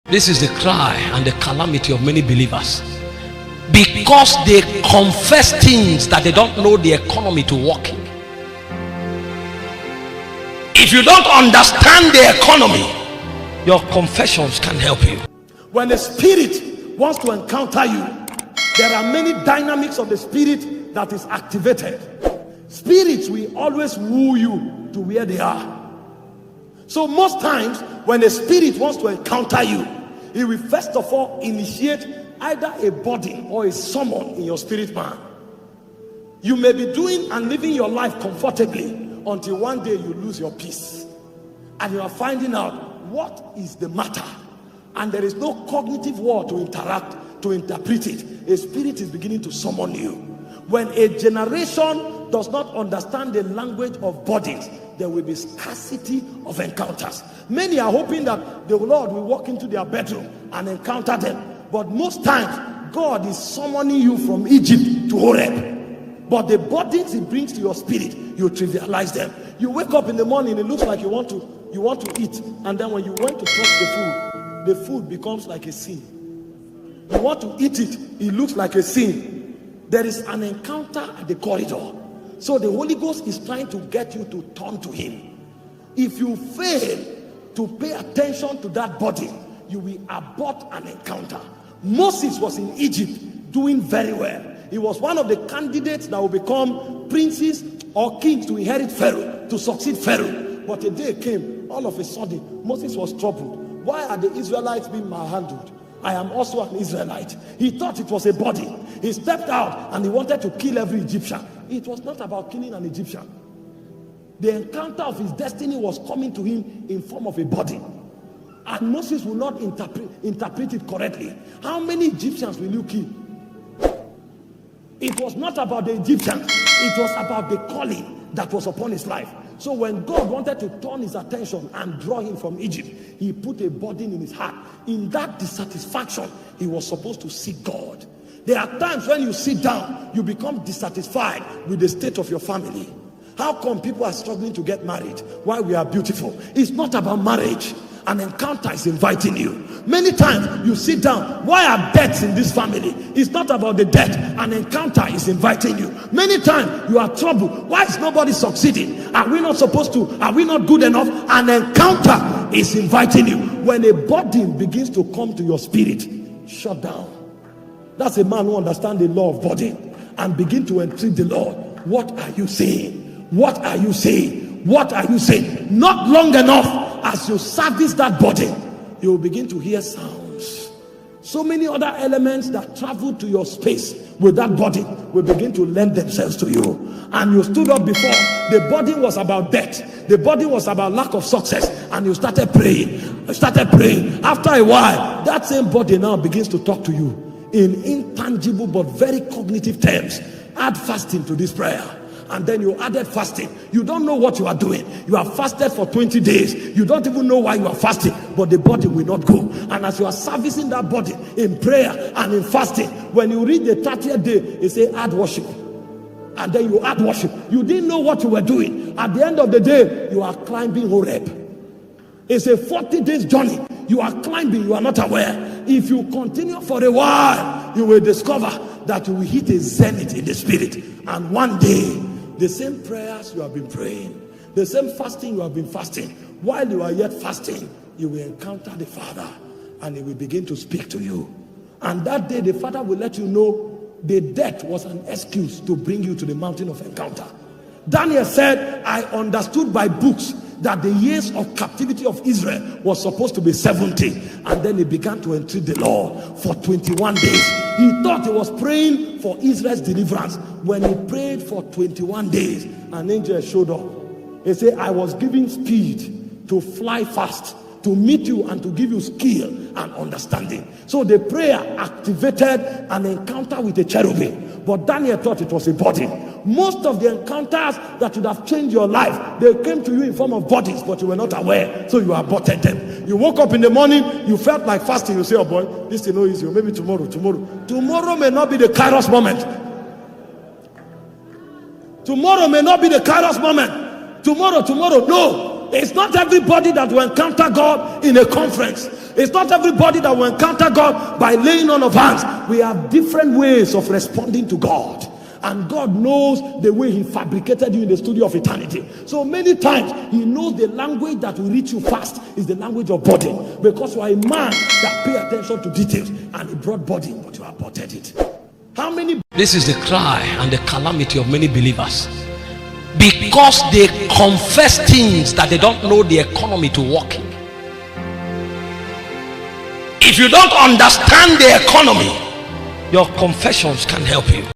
This is the cry and the calamity of many believers, because they confess things that they don't know the economy to work in. If you don't understand the economy, your confessions can help you. When the spirit wants to encounter you, there are many dynamics of the spirit that is activated. Spirits will always woo you to where they are. So most times when a spirit wants to encounter you, he will first of all initiate either a burden or a summon in your spirit man. You may be doing and living your life comfortably until one day you lose your peace and you are finding out what is the matter, and there is no cognitive word to interact, to interpret it. A spirit is beginning to summon you. When a generation does not understand the language of bodies, there will be scarcity of encounters. Many are hoping that the Lord will walk into their bedroom and encounter them, but most times God is summoning you from Egypt to Oropko. But the burdens he brings to your spirit, you trivialize them. You wake up in the morning, it looks like you want to eat, and then when you want to touch the food becomes like a sin. You want to eat it, it looks like a sin. There is an encounter at the corridor. So the Holy Ghost is trying to get you to turn to him. If you fail to pay attention to that body, you will abort an encounter. Moses was in Egypt doing very well. He was one of the candidates that will become princes or kings to inherit Pharaoh, to succeed Pharaoh. But a day came, all of a sudden, Moses was troubled. Why are the Israelites being malhandled? I am also an Israelite. He thought it was a body. He stepped out and he wanted to kill every Egyptian. It was not about killing an Egyptian. The encounter of his destiny was coming to him in form of a body. And Moses will not interpret it correctly. How many Egyptians will you kill? It was not about the Egyptians. It was about the calling that was upon his life. So when God wanted to turn his attention and draw him from Egypt, he put a burden in his heart. In that dissatisfaction, he was supposed to seek God. There are times when you sit down, you become dissatisfied with the state of your family. How come people are struggling to get married while we are beautiful? It's not about marriage. An encounter is inviting you. Many times you sit down, why are debts in this family? It's not about the debt. An encounter is inviting you. Many times you are troubled, why is nobody succeeding? Are we not supposed to? Are we not good enough? An encounter is inviting you. When a burden begins to come to your spirit, shut down. That's a man who understands the law of body and begin to entreat the Lord. What are you saying? What are you saying? What are you saying? Not long enough. As you service that body, you will begin to hear sounds. So many other elements that travel to your space with that body will begin to lend themselves to you. And you stood up before, the body was about death, the body was about lack of success, and you started praying. After a while, that same body now begins to talk to you in intangible but very cognitive terms. Add fasting to this prayer. And then you added fasting. You don't know what you are doing. You have fasted for 20 days. You don't even know why you are fasting, but the body will not go. And as you are servicing that body in prayer and in fasting, when you read the 30th day, you say add worship. And then you add worship. You didn't know what you were doing. At the end of the day, you are climbing Oropko. It's a 40 days journey. You are climbing, you are not aware. If you continue for a while, you will discover that you will hit a zenith in the spirit. And one day, the same prayers you have been praying, the same fasting you have been fasting, while you are yet fasting, you will encounter the Father and he will begin to speak to you. And that day the Father will let you know the death was an excuse to bring you to the mountain of encounter. Daniel said, I understood by books that the years of captivity of Israel was supposed to be 70. And then he began to entreat the Lord for 21 days. He thought he was praying for Israel's deliverance. When he prayed for 21 days, an angel showed up. He said, I was giving speed to fly fast, to meet you and to give you skill and understanding. So the prayer activated an encounter with the cherubim. But Daniel thought it was a body. Most of the encounters that would have changed your life, they came to you in form of bodies, but you were not aware, so you aborted them. You woke up in the morning, you felt like fasting. You say, oh boy, this is no easy. Maybe tomorrow. Tomorrow may not be the Kairos moment. Tomorrow may not be the Kairos moment. Tomorrow, no. it's not everybody that will encounter God in a conference. It's not everybody that will encounter God by laying on of hands. We have different ways of responding to God. And God knows the way he fabricated you in the studio of eternity. So many times he knows the language that will reach you fast is the language of burden, because you are a man that pay attention to details, and he brought burden, but you aborted it. How many? This is the cry and the calamity of many believers, because they confess things that they don't know the economy to work in. If you don't understand the economy, your confessions can help you.